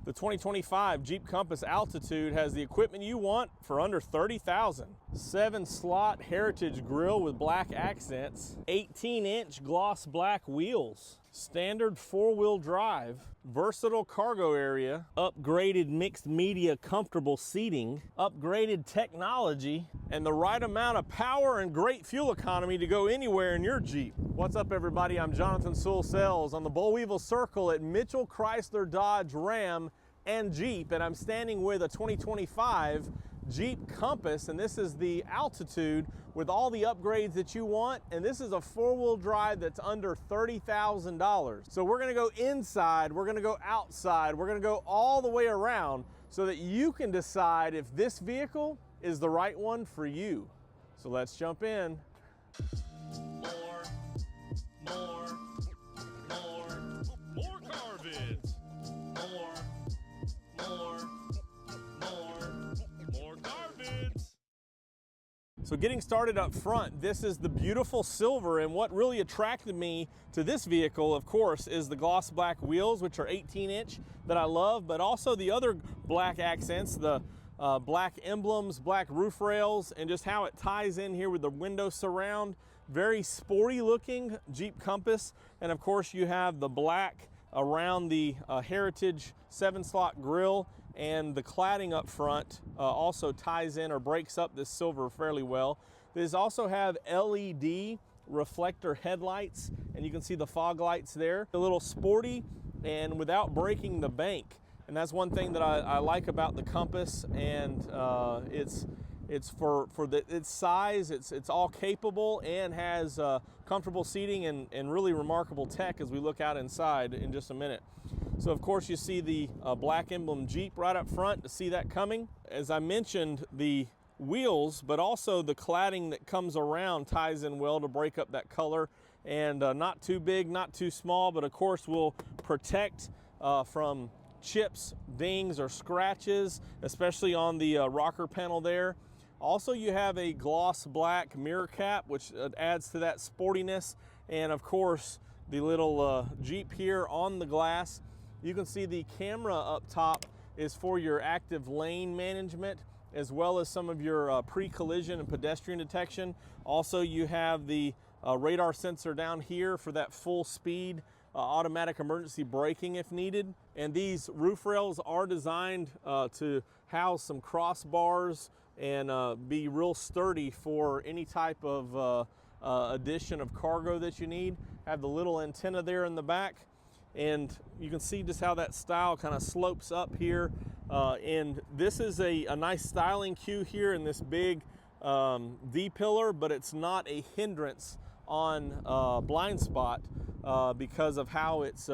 The 2025 Jeep Compass Altitude has the equipment you want for under $30,000. 7-slot heritage grille with black accents, 18-inch gloss black wheels, standard 4-wheel drive, versatile cargo area, upgraded mixed media comfortable seating, upgraded technology, and the right amount of power and great fuel economy to go anywhere in your Jeep. What's up, everybody? I'm Jonathan Sewell Sells on the Boll Weevil Circle at Mitchell Chrysler Dodge Ram and Jeep, and I'm standing with a 2025 Jeep Compass, and this is the Altitude with all the upgrades that you want, and this is a 4-wheel drive that's under $30,000. So we're gonna go inside, we're gonna go outside, we're gonna go all the way around so that you can decide if this vehicle is the right one for you. So let's jump in. More car vids. More car vids. So getting started up front, this is the beautiful silver, and what really attracted me to this vehicle, of course, is the gloss black wheels, which are 18-inch that I love, but also the other black accents, the black emblems, black roof rails, and just how it ties in here with the window surround. Very sporty looking Jeep Compass, and of course you have the black around the heritage 7-slot grille, and the cladding up front also ties in or breaks up this silver fairly well. These also have LED reflector headlights, and you can see the fog lights there. A little sporty and without breaking the bank, and that's one thing that I like about the Compass, and it's for its size, it's all capable and has comfortable seating and really remarkable tech as we look out inside in just a minute. So of course you see the black emblem Jeep right up front, to see that coming. As I mentioned, the wheels, but also the cladding that comes around ties in well to break up that color, and not too big, not too small, but of course will protect from chips, dings, or scratches, especially on the rocker panel there. Also, you have a gloss black mirror cap, which adds to that sportiness, and of course the little Jeep here on the glass. You can see the camera up top is for your active lane management, as well as some of your pre-collision and pedestrian detection. Also, you have the radar sensor down here for that full speed automatic emergency braking if needed. And these roof rails are designed to house some crossbars and be real sturdy for any type of addition of cargo that you need. Have the little antenna there in the back, and you can see just how that style kind of slopes up here. And this is a nice styling cue here in this big D-pillar, but it's not a hindrance on blind spot because of how it's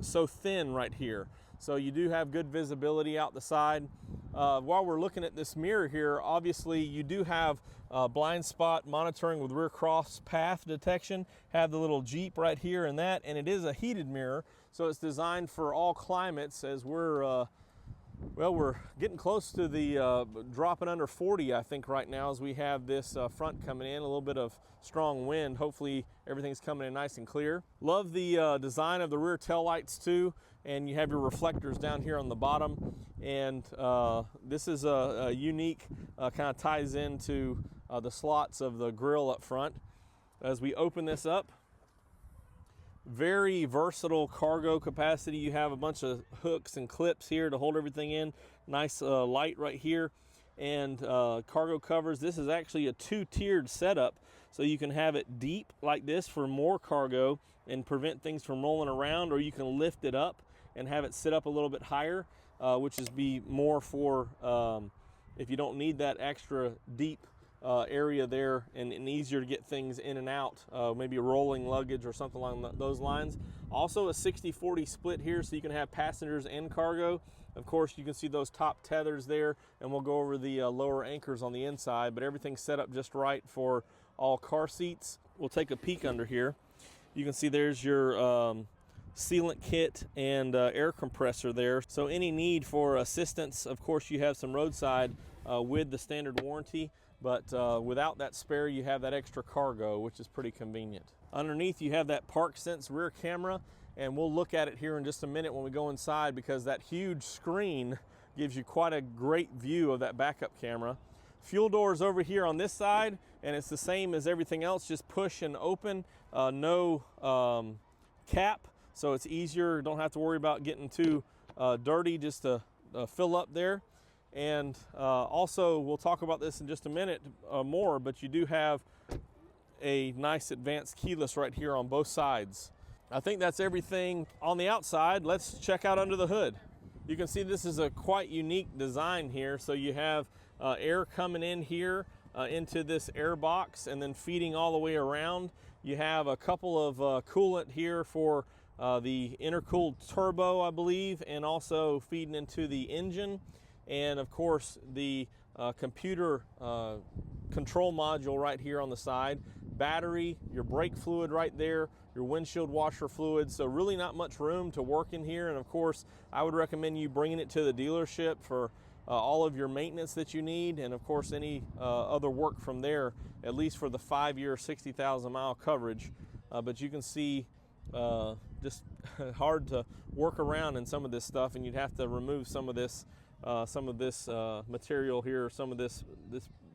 so thin right here. So you do have good visibility out the side. While we're looking at this mirror here, obviously you do have blind spot monitoring with rear cross path detection. Have the little Jeep right here and that, and it is a heated mirror, so it's designed for all climates. As we're we're getting close to the dropping under 40, I think, right now, as we have this front coming in, a little bit of strong wind. Hopefully everything's coming in nice and clear. Love the design of the rear tail lights too, and you have your reflectors down here on the bottom. And this is a unique, kind of ties into the slots of the grille up front. As we open this up, very versatile cargo capacity. You have a bunch of hooks and clips here to hold everything in. Nice light right here, and cargo covers. This is actually a 2-tiered setup, so you can have it deep like this for more cargo and prevent things from rolling around, or you can lift it up and have it sit up a little bit higher, which is be more for if you don't need that extra deep area there, and easier to get things in and out, maybe rolling luggage or something along those lines. Also a 60-40 split here, so you can have passengers and cargo. Of course, you can see those top tethers there, and we'll go over the lower anchors on the inside, but everything's set up just right for all car seats. We'll take a peek under here. You can see there's your sealant kit and air compressor there. So any need for assistance, of course, you have some roadside with the standard warranty, but without that spare, you have that extra cargo, which is pretty convenient. Underneath, you have that Park Sense rear camera, and we'll look at it here in just a minute when we go inside, because that huge screen gives you quite a great view of that backup camera. Fuel doors over here on this side, and it's the same as everything else, just push and open, no cap, so it's easier, don't have to worry about getting too dirty just to fill up there. And also, we'll talk about this in just a minute more, but you do have a nice advanced keyless right here on both sides. I think that's everything on the outside. Let's check out under the hood. You can see this is a quite unique design here. So you have air coming in here into this air box and then feeding all the way around. You have a couple of coolant here for the intercooled turbo, I believe, and also feeding into the engine. And of course, the computer control module right here on the side, battery, your brake fluid right there, your windshield washer fluid. So really not much room to work in here. And of course, I would recommend you bringing it to the dealership for all of your maintenance that you need, and of course any other work from there, at least for the 5-year 60,000 mile coverage. But you can see just hard to work around in some of this stuff, and you'd have to remove some of this material here, some of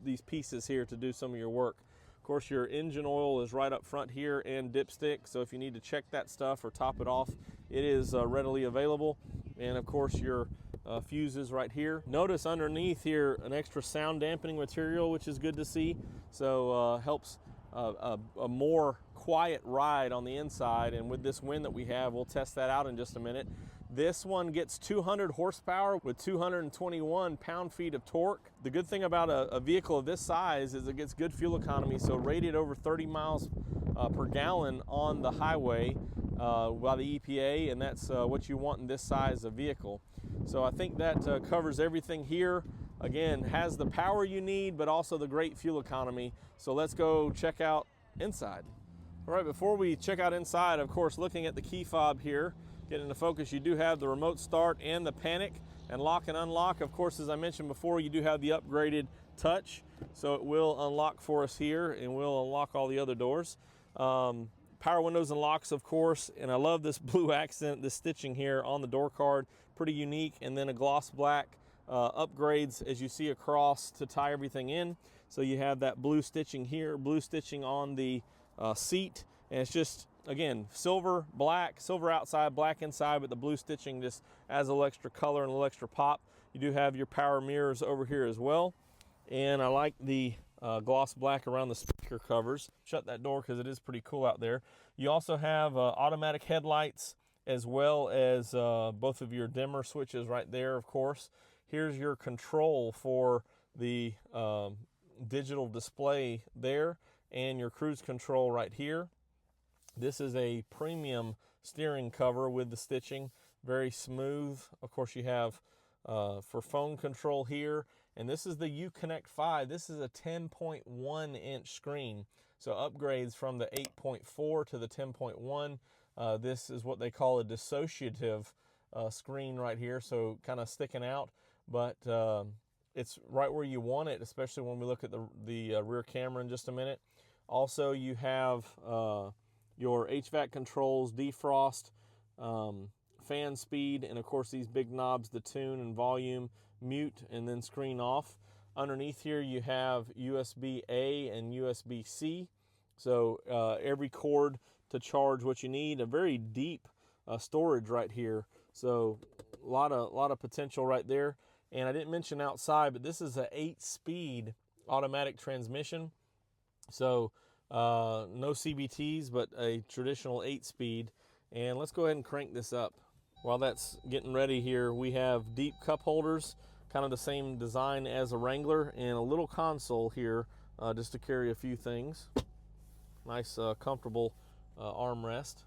these pieces here to do some of your work. Of course, your engine oil is right up front here, and dipstick, so if you need to check that stuff or top it off, it is readily available. And of course, your fuses right here. Notice underneath here an extra sound dampening material, which is good to see. So helps a more quiet ride on the inside. And with this wind that we have, we'll test that out in just a minute. This one gets 200 horsepower with 221 pound-feet of torque. The good thing about a vehicle of this size is it gets good fuel economy, so rated over 30 miles per gallon on the highway by the EPA, and that's what you want in this size of vehicle. So I think that covers everything here. Again, has the power you need, but also the great fuel economy. So let's go check out inside. All right, before we check out inside, of course, looking at the key fob here, getting into focus, you do have the remote start and the panic and lock and unlock. Of course, as I mentioned before, you do have the upgraded touch, so it will unlock for us here and will unlock all the other doors. Power windows and locks, of course, and I love this blue accent, this stitching here on the door card, pretty unique. And then a gloss black upgrades as you see across to tie everything in. So you have that blue stitching here, blue stitching on the seat, and it's just, again, silver, black, silver outside, black inside, but the blue stitching just adds a little extra color and a little extra pop. You do have your power mirrors over here as well, and I like the gloss black around the speaker covers. Shut that door because it is pretty cool out there. You also have automatic headlights, as well as both of your dimmer switches right there, of course. Here's your control for the digital display there, and your cruise control right here. This is a premium steering cover with the stitching, very smooth. Of course, you have for phone control here, and this is the Uconnect 5. This is a 10.1 inch screen, so upgrades from the 8.4 to the 10.1. This is what they call a dissociative screen right here, so kind of sticking out, but it's right where you want it, especially when we look at the rear camera in just a minute. Also, you have your HVAC controls, defrost, fan speed, and of course these big knobs to tune and volume, mute, and then screen off. Underneath here you have USB-A and USB-C, so every cord to charge what you need. A very deep storage right here, so a lot of potential right there. And I didn't mention outside, but this is an 8-speed automatic transmission, so no CVTs, but a traditional 8-speed. And let's go ahead and crank this up. While that's getting ready here, we have deep cup holders, kind of the same design as a Wrangler, and a little console here just to carry a few things. Nice comfortable armrest.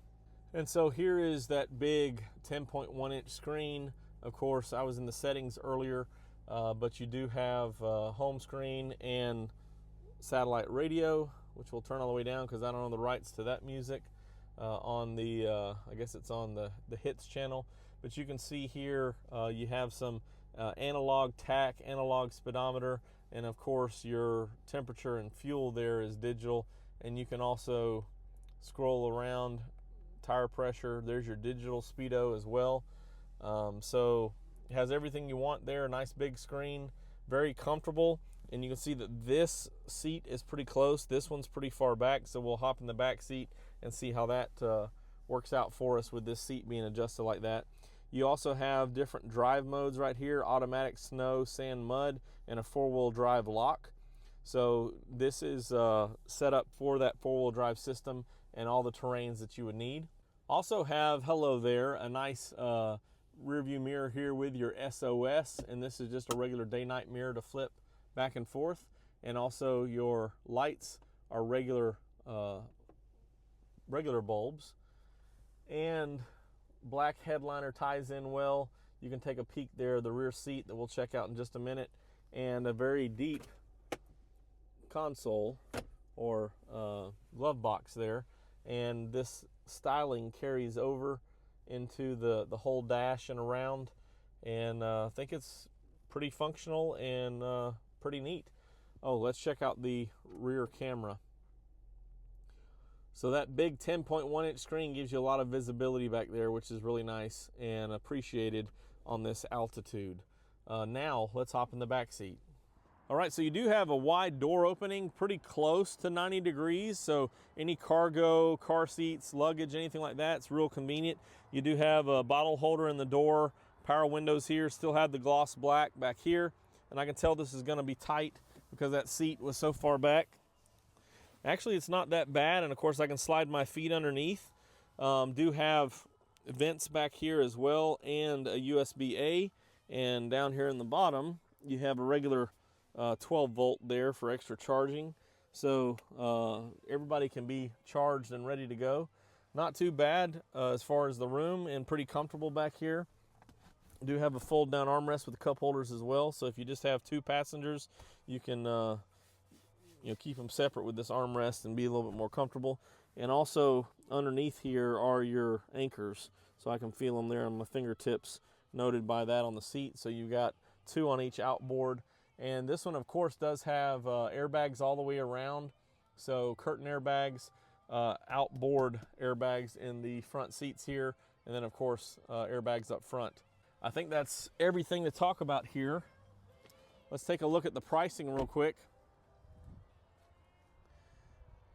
And so here is that big 10.1 inch screen. Of course, I was in the settings earlier, but you do have home screen and satellite radio, which we'll turn all the way down because I don't know the rights to that music on the, I guess it's on the hits channel. But you can see here you have some analog tach, analog speedometer, and of course your temperature and fuel there is digital. And you can also scroll around tire pressure. There's your digital speedo as well. So it has everything you want there. A nice big screen, very comfortable. And you can see that this seat is pretty close. This one's pretty far back, so we'll hop in the back seat and see how that works out for us with this seat being adjusted like that. You also have different drive modes right here: automatic, snow, sand, mud, and a four-wheel drive lock. So this is set up for that four-wheel drive system and all the terrains that you would need. Also have, hello there, a nice rear view mirror here with your SOS, and this is just a regular day-night mirror to flip back and forth. And also your lights are regular bulbs, and black headliner ties in well. You can take a peek there, the rear seat that we'll check out in just a minute, and a very deep console or glove box there. And this styling carries over into the whole dash and around, and I think it's pretty functional and pretty neat. Oh, let's check out the rear camera. So that big 10.1 inch screen gives you a lot of visibility back there, which is really nice and appreciated on this altitude. Now let's hop in the back seat. All right, so you do have a wide door opening, pretty close to 90 degrees. So any cargo, car seats, luggage, anything like that, it's real convenient. You do have a bottle holder in the door, power windows here, still have the gloss black back here. And I can tell this is gonna be tight because that seat was so far back. Actually, it's not that bad, and of course I can slide my feet underneath. Do have vents back here as well, and a USB-A. And down here in the bottom, you have a regular 12 volt there for extra charging. So everybody can be charged and ready to go. Not too bad as far as the room, and pretty comfortable back here. Do have a fold down armrest with cup holders as well. So if you just have two passengers, you can keep them separate with this armrest and be a little bit more comfortable. And also underneath here are your anchors, so I can feel them there on my fingertips, noted by that on the seat. So you've got two on each outboard. And this one, of course, does have airbags all the way around. So curtain airbags, outboard airbags in the front seats here, and then, of course, airbags up front. I think that's everything to talk about here. Let's take a look at the pricing real quick.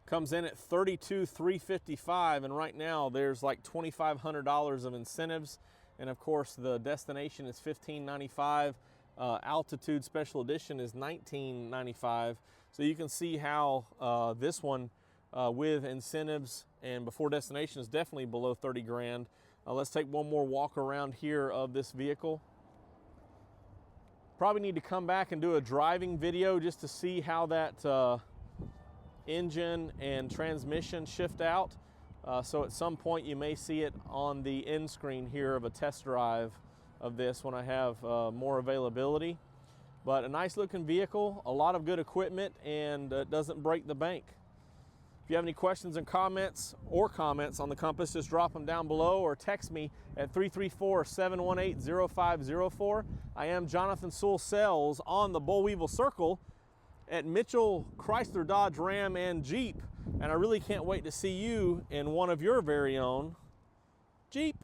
Comes in at $32,355, and right now there's like $2,500 of incentives, and of course the destination is $1,595. Altitude Special Edition is $1995. So you can see how this one with incentives and before destination is definitely below 30 grand. Let's take one more walk around here of this vehicle. Probably need to come back and do a driving video just to see how that engine and transmission shift out. So at some point you may see it on the end screen here of a test drive of this when I have more availability. But a nice looking vehicle, a lot of good equipment, and doesn't break the bank. If you have any questions and comments on the Compass, just drop them down below or text me at 334-718-0504. I am Jonathan Sewell Sells on the Boll Weevil Circle at Mitchell Chrysler, Dodge, Ram, and Jeep. And I really can't wait to see you in one of your very own Jeep.